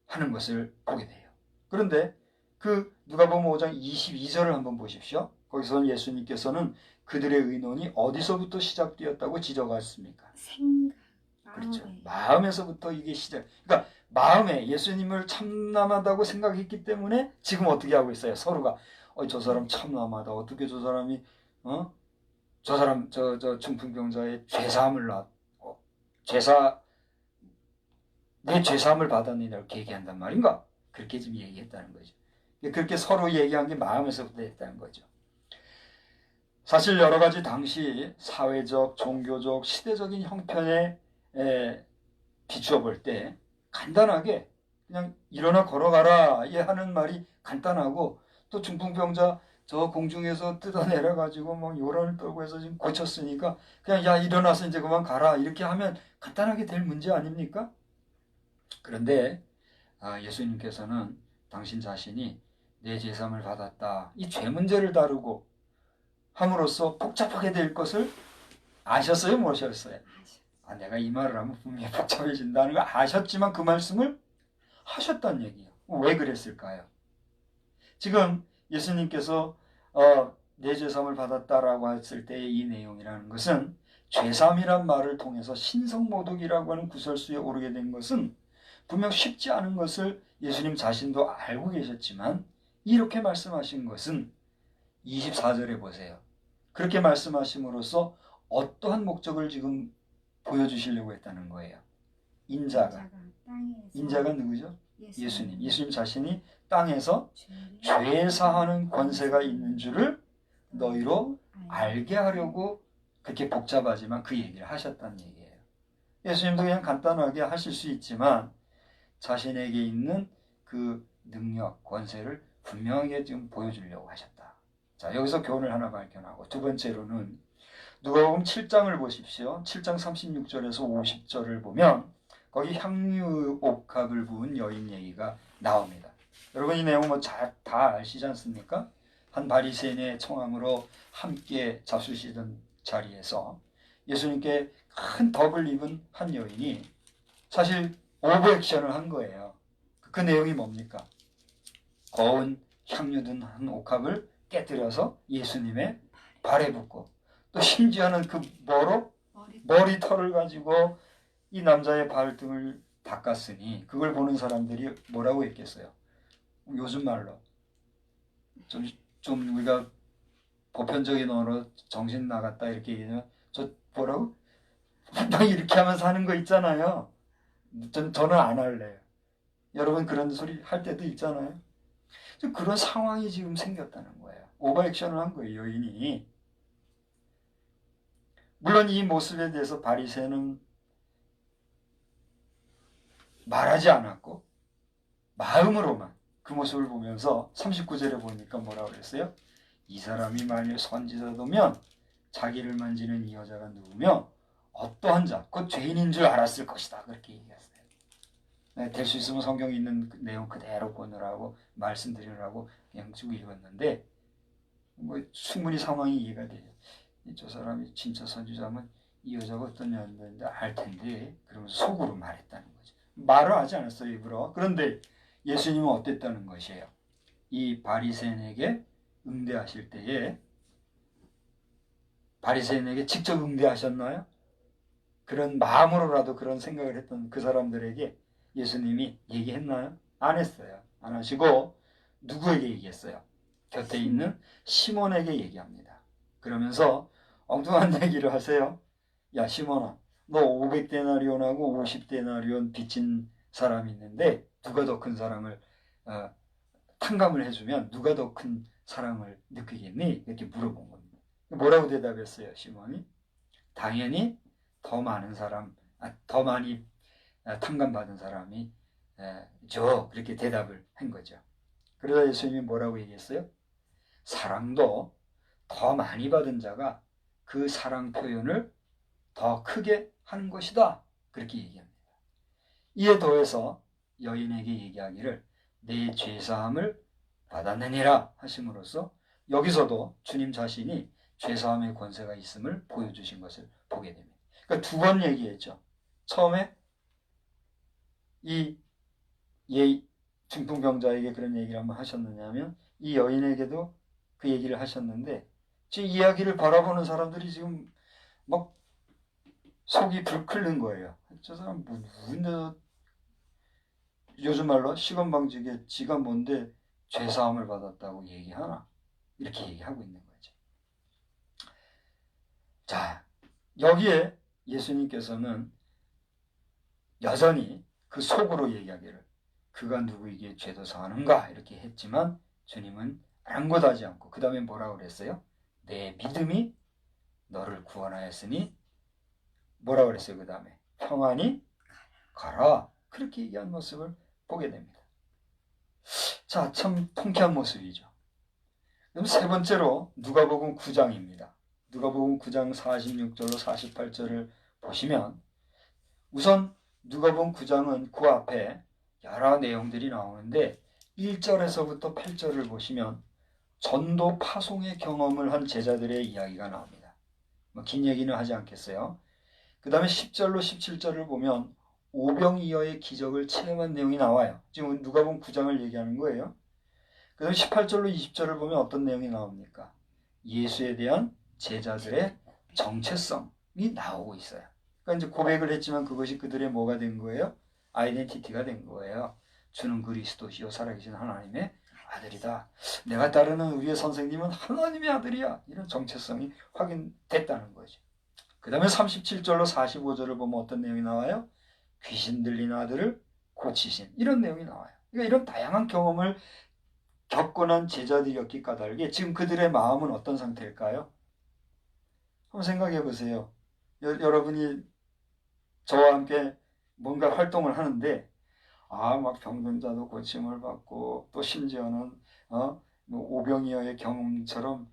하는 것을 보게 돼요. 그런데 그 누가복음 5장 22절을 한번 보십시오. 거기서 예수님께서는 그들의 의논이 어디서부터 시작되었다고 지적하십니까? 생각. 그렇죠. 마음에서부터 이게 시작. 그러니까 마음에 예수님을 참남하다고 생각했기 때문에 지금 어떻게 하고 있어요? 서로가 저 사람 참남하다. 어떻게 저 사람이 저 사람 저 중풍병자의 죄사함을 내 죄사함을 받았느냐 이렇게 얘기한단 말인가? 그렇게 지금 얘기했다는 거죠. 그렇게 서로 얘기한 게 마음에서부터 했다는 거죠. 사실 여러 가지 당시 사회적, 종교적, 시대적인 형편에 비추어 볼 때 간단하게 그냥 일어나 걸어가라 하는 말이 간단하고 또 중풍병자 저 공중에서 뜯어내려 가지고 뭐 요란을 떨고 해서 지금 고쳤으니까 그냥 야 일어나서 이제 그만 가라 이렇게 하면 간단하게 될 문제 아닙니까? 그런데 예수님께서는 당신 자신이 내 죄사함을 받았다 이 죄 문제를 다루고 함으로써 복잡하게 될 것을 아셨어요? 모르셨어요? 내가 이 말을 하면 분명히 복잡해진다는 걸 아셨지만 그 말씀을 하셨다는 얘기예요. 왜 그랬을까요? 지금 예수님께서 내 죄사함을 받았다라고 했을 때의 이 내용이라는 것은 죄사함이란 말을 통해서 신성모독이라고 하는 구설수에 오르게 된 것은 분명 쉽지 않은 것을 예수님 자신도 알고 계셨지만 이렇게 말씀하신 것은 24절에 보세요. 그렇게 말씀하심으로써 어떠한 목적을 지금 보여주시려고 했다는 거예요. 인자가 누구죠? 예수님 자신이 땅에서 죄 사하는 권세가 있는 줄을 너희로 알게 하려고 그렇게 복잡하지만 그 얘기를 하셨다는 얘기예요. 예수님도 그냥 간단하게 하실 수 있지만 자신에게 있는 그 능력, 권세를 분명하게 지금 보여주려고 하셨다. 자, 여기서 교훈을 하나 발견하고 두 번째로는 누가복음 7장을 보십시오. 7장 36절에서 50절을 보면 거기 향유 옥합을 부은 여인 얘기가 나옵니다. 여러분 이 내용 뭐 다 아시지 않습니까? 한 바리새인의 청함으로 함께 잡수시던 자리에서 예수님께 큰 덕을 입은 한 여인이 사실 오버액션을 한 거예요. 그 내용이 뭡니까? 거운 향유 든 한 옥합을 깨뜨려서 예수님의 발에 붓고 또 심지어는 그 머리털을 가지고 이 남자의 발등을 닦았으니 그걸 보는 사람들이 뭐라고 했겠어요? 요즘 말로 좀 우리가 보편적인 언어로 정신 나갔다 이렇게 얘기하면 저 뭐라고? 막 이렇게 하면서 하는 거 있잖아요. 저는 안 할래요. 여러분 그런 소리 할 때도 있잖아요. 그런 상황이 지금 생겼다는 거예요. 오버액션을 한 거예요, 여인이. 물론 이 모습에 대해서 바리새인은 말하지 않았고 마음으로만 그 모습을 보면서 39절에 보니까 뭐라고 그랬어요? 이 사람이 만일 선지자도면 자기를 만지는 이 여자가 누구며 어떠한 자, 곧 죄인인 줄 알았을 것이다. 그렇게 얘기했어요. 네, 될 수 있으면 성경에 있는 내용 그대로 보느라고 말씀드리느라고 그냥 쭉 읽었는데 뭐 충분히 상황이 이해가 돼요. 저 사람이 진짜 선지자면 이 여자가 어떤 여자인지 알 텐데 그러면서 속으로 말했다는 거죠. 말을 하지 않았어요, 일부러. 그런데 예수님은 어땠다는 것이에요? 이 바리새인에게 응대하실 때에 바리새인에게 직접 응대하셨나요? 그런 마음으로라도 그런 생각을 했던 그 사람들에게 예수님이 얘기했나요? 안 했어요. 안 하시고 누구에게 얘기했어요? 곁에 있는 시몬에게 얘기합니다. 그러면서 엉뚱한 얘기를 하세요. 야 시몬아, 너 500데나리온하고 50데나리온 빚진 사람이 있는데 누가 더 큰 사람을 탕감을 해주면 누가 더 큰 사랑을 느끼겠니? 이렇게 물어본 겁니다. 뭐라고 대답했어요, 시몬이? 당연히 더 많은 사람, 더 많이 탕감받은 사람이 그렇게 대답을 한 거죠. 그러다 예수님이 뭐라고 얘기했어요? 사랑도 더 많이 받은 자가 그 사랑 표현을 더 크게 하는 것이다. 그렇게 얘기합니다. 이에 더해서 여인에게 얘기하기를 내 죄사함을 받았느니라 하심으로써 여기서도 주님 자신이 죄사함의 권세가 있음을 보여주신 것을 보게 됩니다. 그러니까 두 번 얘기했죠. 처음에 이 중풍병자에게 그런 얘기를 한번 하셨느냐면 이 여인에게도 그 얘기를 하셨는데 지금 이야기를 바라보는 사람들이 지금 막 속이 불 끓는 거예요. 저 사람 무슨 요즘 말로 시건방지게 지가 뭔데 죄사함을 받았다고 얘기하나? 이렇게 얘기하고 있는 거죠. 자, 여기에 예수님께서는 여전히 그 속으로 얘기하기를 그가 누구에게 죄도 사하는가 이렇게 했지만 주님은 아랑곳하지 않고 그 다음에 뭐라고 그랬어요? 내 믿음이 너를 구원하였으니 뭐라고 그랬어요? 그 다음에 평안히 가라 그렇게 얘기한 모습을 보게 됩니다. 자, 참 통쾌한 모습이죠. 그럼 세 번째로 누가복음 9장입니다. 누가복음 9장 46절로 48절을 보시면 우선 누가복음 9장은 그 앞에 여러 내용들이 나오는데 1절에서부터 8절을 보시면 전도 파송의 경험을 한 제자들의 이야기가 나옵니다. 긴 얘기는 하지 않겠어요. 그 다음에 10절로 17절을 보면 오병이어의 기적을 체험한 내용이 나와요. 지금 누가복음 9장을 얘기하는 거예요. 그 다음에 18절로 20절을 보면 어떤 내용이 나옵니까? 예수에 대한 제자들의 정체성이 나오고 있어요. 그러니까 이제 고백을 했지만 그것이 그들의 뭐가 된 거예요? 아이덴티티가 된 거예요. 주는 그리스도시요 살아계신 하나님의 아들이다. 내가 따르는 우리의 선생님은 하나님의 아들이야. 이런 정체성이 확인됐다는 거죠. 그 다음에 37절로 45절을 보면 어떤 내용이 나와요? 귀신 들린 아들을 고치신 이런 내용이 나와요. 그러니까 이런 다양한 경험을 겪고 난 제자들이었기 까닭에 지금 그들의 마음은 어떤 상태일까요? 한번 생각해 보세요. 여러분이 저와 함께 뭔가 활동을 하는데 막 병든자도 고침을 받고 또 심지어는 오병이어의 경험처럼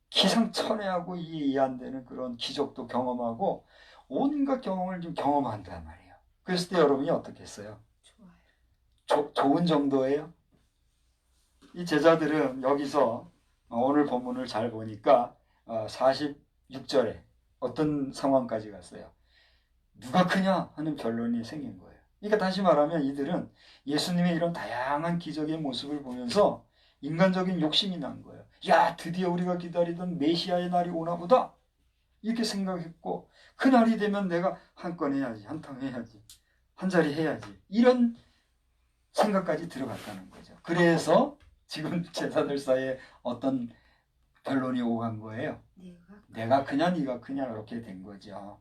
기상천외하고 이해 안 되는 그런 기적도 경험하고 온갖 경험을 좀 경험한단 말이에요. 그랬을 때 여러분이 어떻게 했어요? 좋은 정도예요? 이 제자들은 여기서 오늘 본문을 잘 보니까 46절에 어떤 상황까지 갔어요? 누가 크냐 하는 변론이 생긴 거예요. 그러니까 다시 말하면 이들은 예수님의 이런 다양한 기적의 모습을 보면서 인간적인 욕심이 난 거예요. 야, 드디어 우리가 기다리던 메시아의 날이 오나 보다. 이렇게 생각했고 그 날이 되면 내가 한 건 해야지, 한탕 해야지, 한 자리 해야지. 이런 생각까지 들어갔다는 거죠. 그래서 지금 제자들 사이에 어떤 변론이 오간 거예요. 내가 크냐 네가 크냐 이렇게 된 거죠.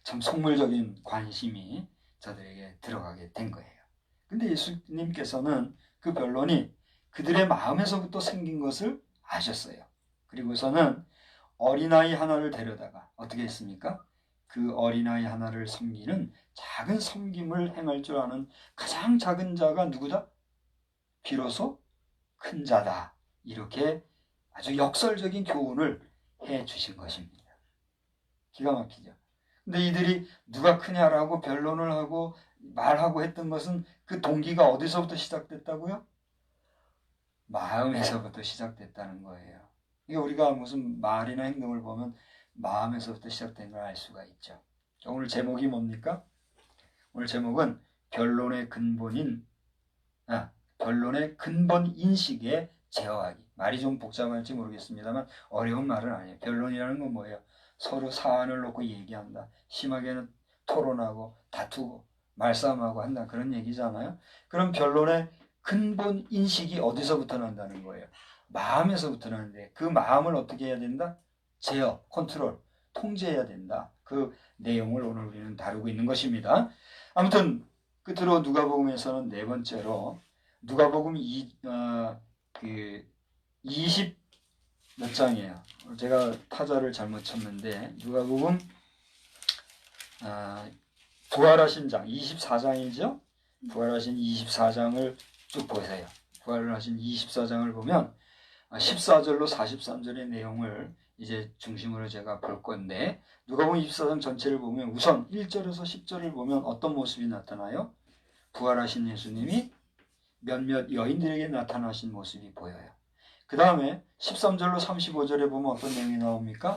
참 속물적인 관심이 저들에게 들어가게 된 거예요. 근데 예수님께서는 그 변론이 그들의 마음에서부터 생긴 것을 아셨어요. 그리고서는 어린아이 하나를 데려다가 어떻게 했습니까? 그 어린아이 하나를 섬기는 작은 섬김을 행할 줄 아는 가장 작은 자가 누구다? 비로소 큰 자다. 이렇게 아주 역설적인 교훈을 해 주신 것입니다. 기가 막히죠. 근데 이들이 누가 크냐라고 변론을 하고 말하고 했던 것은 그 동기가 어디서부터 시작됐다고요? 마음에서부터 시작됐다는 거예요. 이게 우리가 무슨 말이나 행동을 보면 마음에서부터 시작된 걸 알 수가 있죠. 오늘 제목이 뭡니까? 오늘 제목은 변론의 근본 인식에 제어하기. 말이 좀 복잡할지 모르겠습니다만 어려운 말은 아니에요. 변론이라는 건 뭐예요? 서로 사안을 놓고 얘기한다. 심하게는 토론하고 다투고 말싸움하고 한다. 그런 얘기잖아요. 그럼 변론의 근본 인식이 어디서부터 난다는 거예요? 마음에서부터 나는데 그 마음을 어떻게 해야 된다? 제어, 컨트롤, 통제해야 된다. 그 내용을 오늘 우리는 다루고 있는 것입니다. 아무튼 끝으로 누가복음에서는 네 번째로 누가복음 20 몇 장이에요. 제가 타자를 잘못 쳤는데 누가복음 부활하신 장 24장이죠. 부활하신 24장을 쭉 보세요. 부활하신 24장을 보면 14절로 43절의 내용을 이제 중심으로 제가 볼 건데, 누가복음 24장 전체를 보면 우선 1절에서 10절을 보면 어떤 모습이 나타나요? 부활하신 예수님이 몇몇 여인들에게 나타나신 모습이 보여요. 그 다음에 13절로 35절에 보면 어떤 내용이 나옵니까?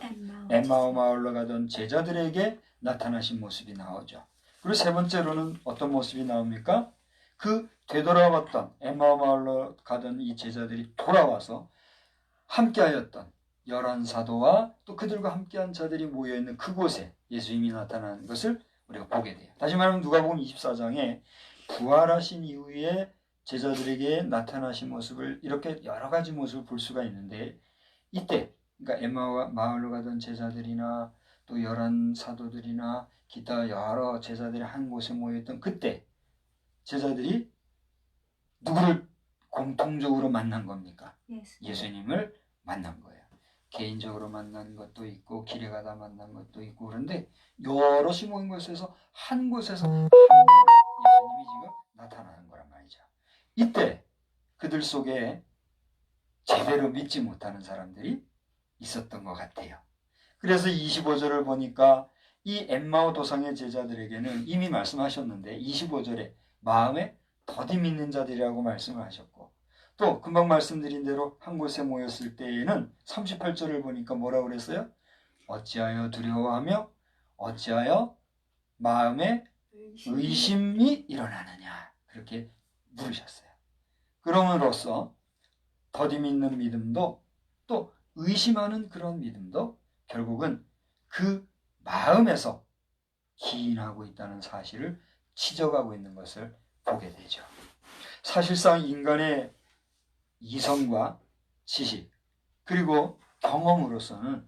엠마오 마을로 가던 제자들에게 나타나신 모습이 나오죠. 그리고 세 번째로는 어떤 모습이 나옵니까? 그 되돌아왔던 엠마오 마을로 가던 이 제자들이 돌아와서 함께하였던 11사도와 또 그들과 함께한 자들이 모여있는 그곳에 예수님이 나타나는 것을 우리가 보게 돼요. 다시 말하면 누가복음 24장에 부활하신 이후에 제자들에게 나타나신 모습을 이렇게 여러 가지 모습을 볼 수가 있는데, 이때 그러니까 엠마오 마을로 가던 제자들이나 또 11사도들이나 기타 여러 제자들이 한 곳에 모여있던 그때 제자들이 누구를 공통적으로 만난 겁니까? 예수님을 만난 거예요. 개인적으로 만난 것도 있고 길에 가다 만난 것도 있고, 그런데 여럿이 모인 곳에서 한 곳에서 한 예수님이 지금 나타나는 거란 말이죠. 이때 그들 속에 제대로 믿지 못하는 사람들이 있었던 것 같아요. 그래서 25절을 보니까 이 엠마오 도상의 제자들에게는 이미 말씀하셨는데 25절에 마음에 더디 믿는 자들이라고 말씀을 하셨고, 또 금방 말씀드린 대로 한 곳에 모였을 때에는 38절을 보니까 뭐라고 그랬어요? 어찌하여 두려워하며 어찌하여 마음에 의심이 일어나느냐, 그렇게 물으셨어요. 그럼으로써 더디 믿는 믿음도 또 의심하는 그런 믿음도 결국은 그 마음에서 기인하고 있다는 사실을 지적하고 있는 것을 보게 되죠. 사실상 인간의 이성과 지식 그리고 경험으로서는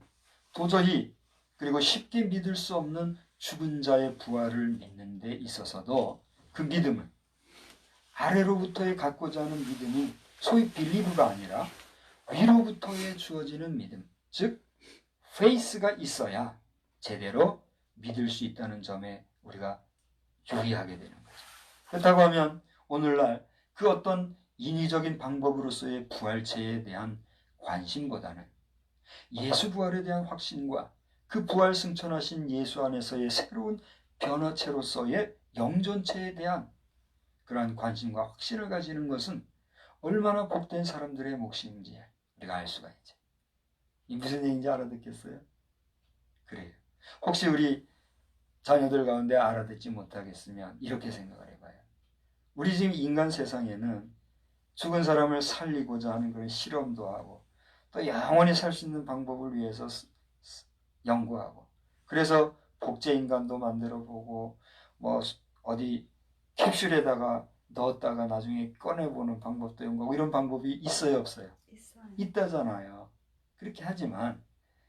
도저히 그리고 쉽게 믿을 수 없는 죽은 자의 부활을 믿는 데 있어서도 그 믿음은 아래로부터의 갖고자 하는 믿음이 소위 빌리브가 아니라 위로부터의 주어지는 믿음, 즉 페이스가 있어야 제대로 믿을 수 있다는 점에 우리가 유의하게 되는 거죠. 그렇다고 하면 오늘날 그 어떤 인위적인 방법으로서의 부활체에 대한 관심보다는 예수 부활에 대한 확신과 그 부활 승천하신 예수 안에서의 새로운 변화체로서의 영존체에 대한 그러한 관심과 확신을 가지는 것은 얼마나 복된 사람들의 몫인지 우리가 알 수가 있죠. 이 무슨 얘기인지 알아듣겠어요? 그래요. 혹시 우리 자녀들 가운데 알아듣지 못하겠으면 이렇게 생각을 해봐요. 우리 지금 인간 세상에는 죽은 사람을 살리고자 하는 그런 실험도 하고 또 영원히 살 수 있는 방법을 위해서 연구하고, 그래서 복제 인간도 만들어 보고 뭐 어디 캡슐에다가 넣었다가 나중에 꺼내보는 방법도 연구하고, 이런 방법이 있어요 없어요? 있어요. 있다잖아요. 그렇게 하지만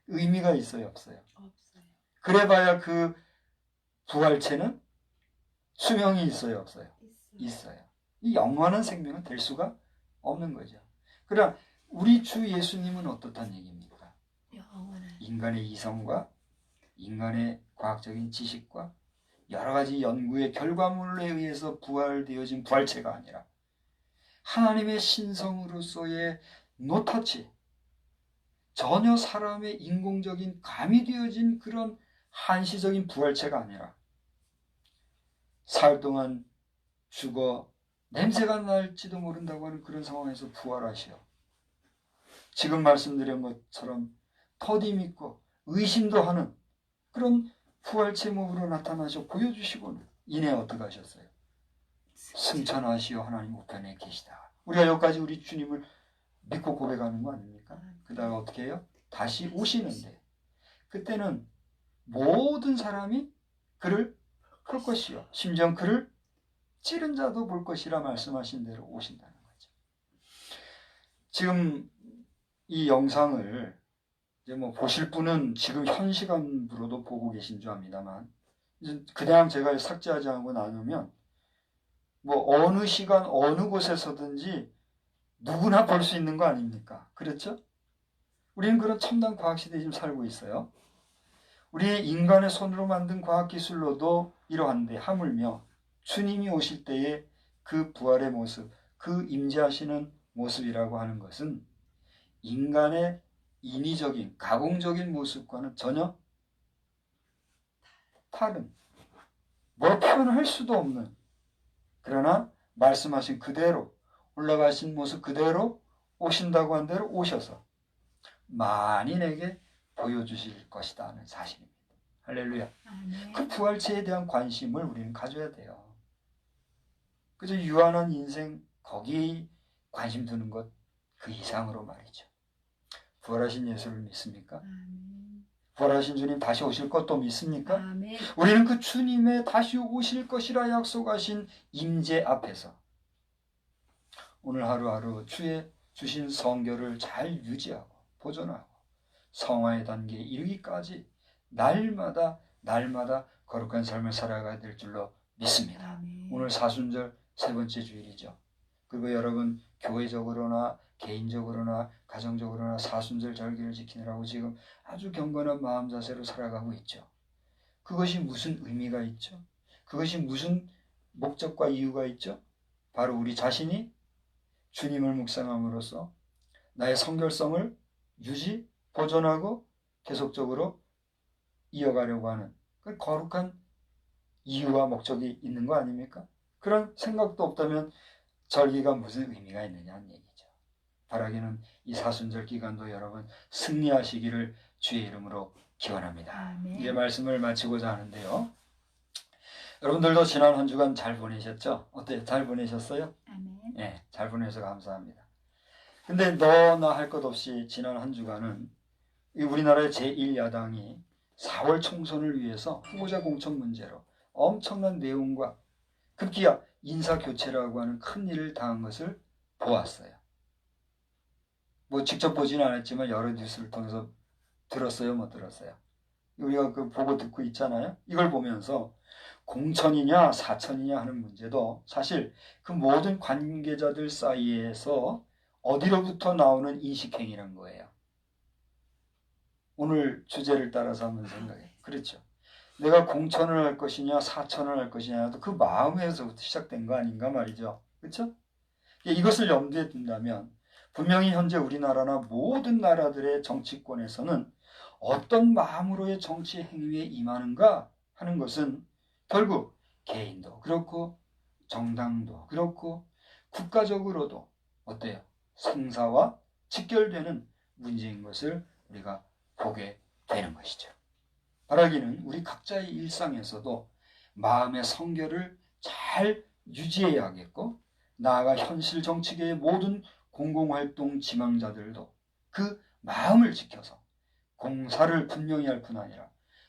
의미가 있어요 없어요? 없어요. 그래봐야 그 부활체는 수명이 있어요 없어요? 있어요. 이 영원한 생명은 될 수가 없는 거죠. 그러나 우리 주 예수님은 어떻다는 얘기입니까? 영원한. 인간의 이성과 인간의 과학적인 지식과 여러 가지 연구의 결과물에 의해서 부활되어진 부활체가 아니라 하나님의 신성으로서의 노터치, 전혀 사람의 인공적인 가미되어진 그런 한시적인 부활체가 아니라 사흘 동안 죽어 냄새가 날지도 모른다고 하는 그런 상황에서 부활하시어 지금 말씀드린 것처럼 더디 믿고 의심도 하는 그런 부활체 몸으로 나타나셔 보여주시고는 이내 어떻게 하셨어요? 승천하시어 하나님 우편에 계시다. 우리가 여기까지 우리 주님을 믿고 고백하는 거 아닙니까? 그다가 어떻게 해요? 다시 오시는데 그때는 모든 사람이 그를 볼 것이요 심지어 그를 찌른 자도 볼 것이라 말씀하신 대로 오신다는 거죠. 지금 이 영상을 이제 뭐 보실 분은 지금 현 시간으로도 보고 계신 줄 압니다만, 이제 그냥 제가 삭제하지 않고 나누면 뭐 어느 시간 어느 곳에서든지 누구나 볼 수 있는 거 아닙니까? 그렇죠? 우리는 그런 첨단 과학시대에 지금 살고 있어요. 우리 인간의 손으로 만든 과학기술로도 이러한데 하물며 주님이 오실 때의 그 부활의 모습, 그 임재하시는 모습이라고 하는 것은 인간의 인위적인, 가공적인 모습과는 전혀 다른, 뭐 표현할 수도 없는, 그러나 말씀하신 그대로 올라가신 모습 그대로 오신다고 한 대로 오셔서 만인에게 보여주실 것이다 하는 사실입니다. 할렐루야. 아멘. 그 부활체에 대한 관심을 우리는 가져야 돼요. 그저 유한한 인생 거기 관심 두는 것 그 이상으로 말이죠. 부활하신 예수를 믿습니까? 아멘. 부활하신 주님 다시 오실 것도 믿습니까? 아멘. 우리는 그 주님의 다시 오실 것이라 약속하신 임재 앞에서 오늘 하루하루 주의 주신 성결을 잘 유지하고 보존하고 성화의 단계에 이르기까지 날마다 거룩한 삶을 살아가야 될 줄로 믿습니다. 아멘. 오늘 사순절 세 번째 주일이죠. 그리고 여러분 교회적으로나 개인적으로나 가정적으로나 사순절 절기를 지키느라고 지금 아주 경건한 마음 자세로 살아가고 있죠. 그것이 무슨 의미가 있죠? 그것이 무슨 목적과 이유가 있죠? 바로 우리 자신이 주님을 묵상함으로써 나의 성결성을 유지, 보존하고 계속적으로 이어가려고 하는 그 거룩한 이유와 목적이 있는 거 아닙니까? 그런 생각도 없다면 절기가 무슨 의미가 있느냐는 얘기죠. 바라기는 이 사순절 기간도 여러분 승리하시기를 주의 이름으로 기원합니다. 아멘. 이제 말씀을 마치고자 하는데요. 여러분들도 지난 한 주간 잘 보내셨죠? 어때요? 잘 보내셨어요? 아멘. 네, 잘 보내서 감사합니다. 근데 너나 할 것 없이 지난 한 주간은 우리나라의 제1야당이 4월 총선을 위해서 후보자 공천 문제로 엄청난 내용과 급기야 인사교체라고 하는 큰 일을 당한 것을 보았어요. 뭐 직접 보지는 않았지만 여러 뉴스를 통해서 들었어요? 못 들었어요? 우리가 그 보고 듣고 있잖아요. 이걸 보면서 공천이냐 사천이냐 하는 문제도 사실 그 모든 관계자들 사이에서 어디로부터 나오는 인식행위란 거예요. 오늘 주제를 따라서 한번 생각해. 그렇죠. 내가 공천을 할 것이냐 사천을 할 것이냐도 그 마음에서부터 시작된 거 아닌가 말이죠. 그렇죠? 이것을 염두에 둔다면 분명히 현재 우리나라나 모든 나라들의 정치권에서는 어떤 마음으로의 정치 행위에 임하는가 하는 것은 결국 개인도 그렇고 정당도 그렇고 국가적으로도 어때요? 생사와 직결되는 문제인 것을 우리가 보게 되는 것이죠. 바라기는 우리 각자의 일상에서도 마음의 성결을 잘 유지해야겠고 나아가 현실 정치계의 모든 공공활동 지망자들도 그 마음을 지켜서 공사를 분명히 할 뿐 아니라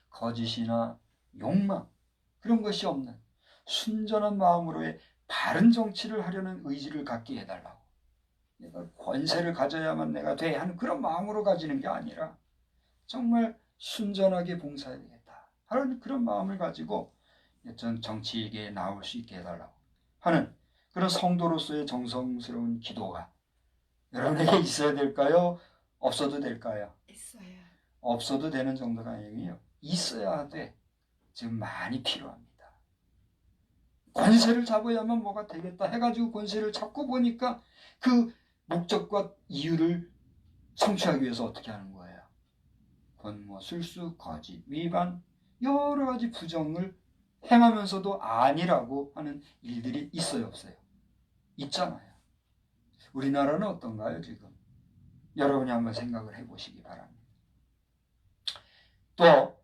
거짓이나 욕망 그런 것이 없는 순전한 마음으로의 바른 정치를 하려는 의지를 갖게 해달라고. 내가 권세를 가져야만 내가 돼 하는 그런 마음으로 가지는 게 아니라 정말 순전하게 봉사해야 되겠다 하는 그런 마음을 가지고 정치계에 나올 수 있게 해달라고 하는 그런 성도로서의 정성스러운 기도가 여러분에게 있어야 될까요? 없어도 될까요? 있어요. 없어도 되는 정도가 아니고요. 있어야 돼. 지금 많이 필요합니다. 권세를 잡아야만 뭐가 되겠다 해가지고 권세를 잡고 보니까 그 목적과 이유를 성취하기 위해서 어떻게 하는 거예요? 권모, 술수, 거짓, 위반 여러 가지 부정을 행하면서도 아니라고 하는 일들이 있어요 없어요? 있잖아요. 우리나라는 어떤가요 지금? 여러분이 한번 생각을 해보시기 바랍니다. 또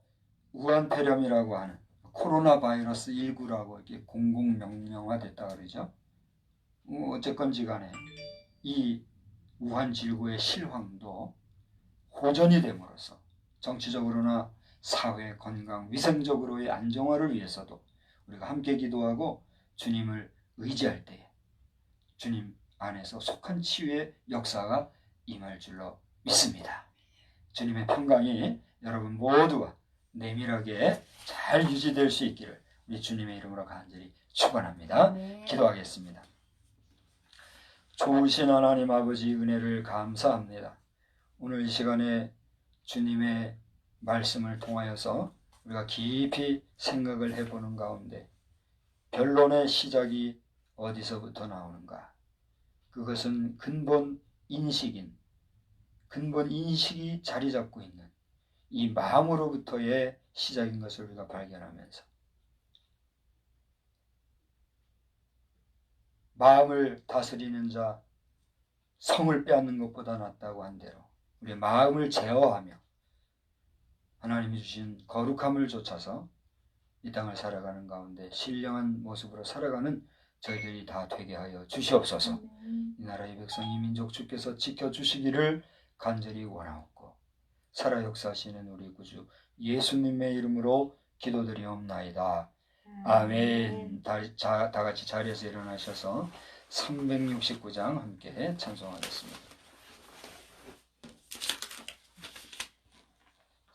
우한폐렴이라고 하는 코로나 바이러스 19라고 이렇게 공공명명화됐다 그러죠. 어쨌건지 간에 이 우한 질고의 실황도 호전이 됨으로써 정치적으로나 사회 건강 위생적으로의 안정화를 위해서도 우리가 함께 기도하고 주님을 의지할 때에 주님 안에서 속한 치유의 역사가 임할 줄로 믿습니다. 주님의 평강이 여러분 모두와 내밀하게 잘 유지될 수 있기를 우리 주님의 이름으로 간절히 축원합니다. 네. 기도하겠습니다. 좋으신 하나님 아버지 은혜를 감사합니다. 오늘 이 시간에 주님의 말씀을 통하여서 우리가 깊이 생각을 해보는 가운데 변론의 시작이 어디서부터 나오는가? 그것은 근본 인식이 자리 잡고 있는 이 마음으로부터의 시작인 것을 우리가 발견하면서 마음을 다스리는 자 성을 빼앗는 것보다 낫다고 한 대로 우리의 마음을 제어하며 하나님이 주신 거룩함을 좇아서 이 땅을 살아가는 가운데 신령한 모습으로 살아가는 저희들이 다 되게 하여 주시옵소서. 이 나라의 백성 이 민족 주께서 지켜주시기를 간절히 원하옵고 살아 역사하시는 우리 구주 예수님의 이름으로 기도드리옵나이다. 아멘. 다 같이 자리에서 일어나셔서 369장 함께 찬송하겠습니다.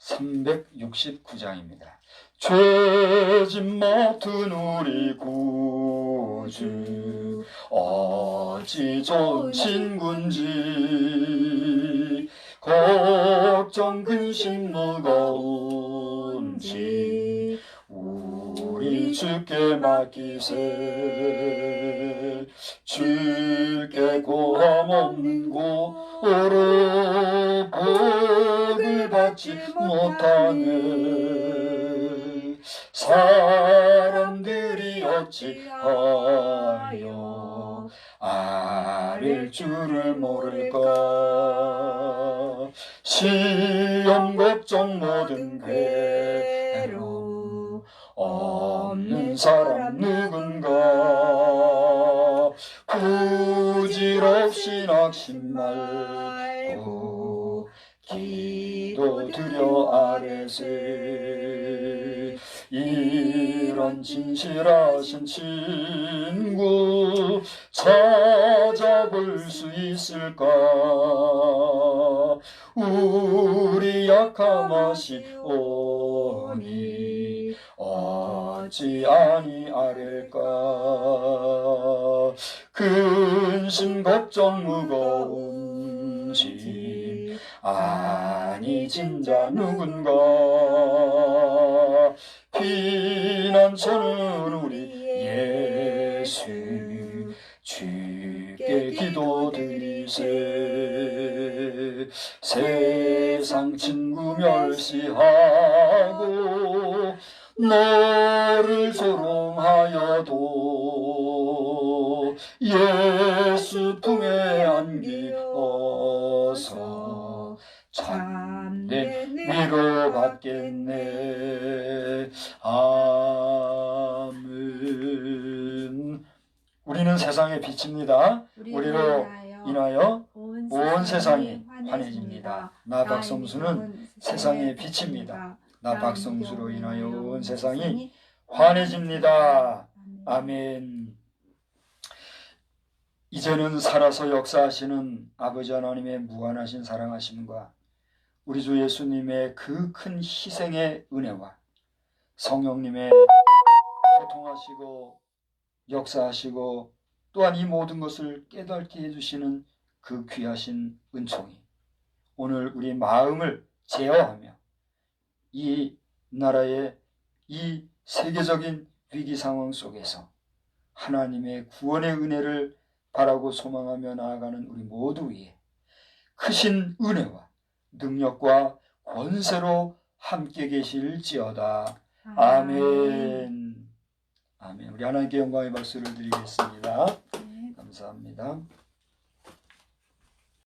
369장입니다. 죄짐 맡은 우리 구주 어찌 좋은 친군지 걱정 근심 무거운지 우리 주께 맡기세. 주께 고함 없는 고로 복을 받지 못하는 사람들이 어찌하여 아랠 줄을 모를까. 시험 걱정 모든 괴로 없는 사람 누군가. 부질없이 낙심 말고 기도드려 아뢰세. 이런 진실하신 친구 찾아볼 수 있을까. 우리 약함 아시오니 어찌 아니 아랠까. 근심 걱정 무거운 짐 아니 진자 누군가. 피난처는 우리 예수 주께 기도드리세. 세상 친구 멸시하고 너를 조롱하여도 예수 품에 안기어서 참된 위로받겠네. 아멘. 우리는 세상의 빛입니다. 우리로 인하여 온 세상이 환해집니다. 나 박성수는 세상의 빛입니다. 나 박성수로 인하여 온 세상이 환해집니다. 아멘. 이제는 살아서 역사하시는 아버지 하나님의 무한하신 사랑하심과 우리 주 예수님의 그 큰 희생의 은혜와 성령님의 고통하시고 역사하시고 또한 이 모든 것을 깨닫게 해주시는 그 귀하신 은총이 오늘 우리 마음을 제어하며 이 나라의 이 세계적인 위기 상황 속에서 하나님의 구원의 은혜를 바라고 소망하며 나아가는 우리 모두 위에 크신 은혜와 능력과 권세로 함께 계실지어다. 아멘. 아멘. 우리 하나님께 영광의 박수를 드리겠습니다. 감사합니다.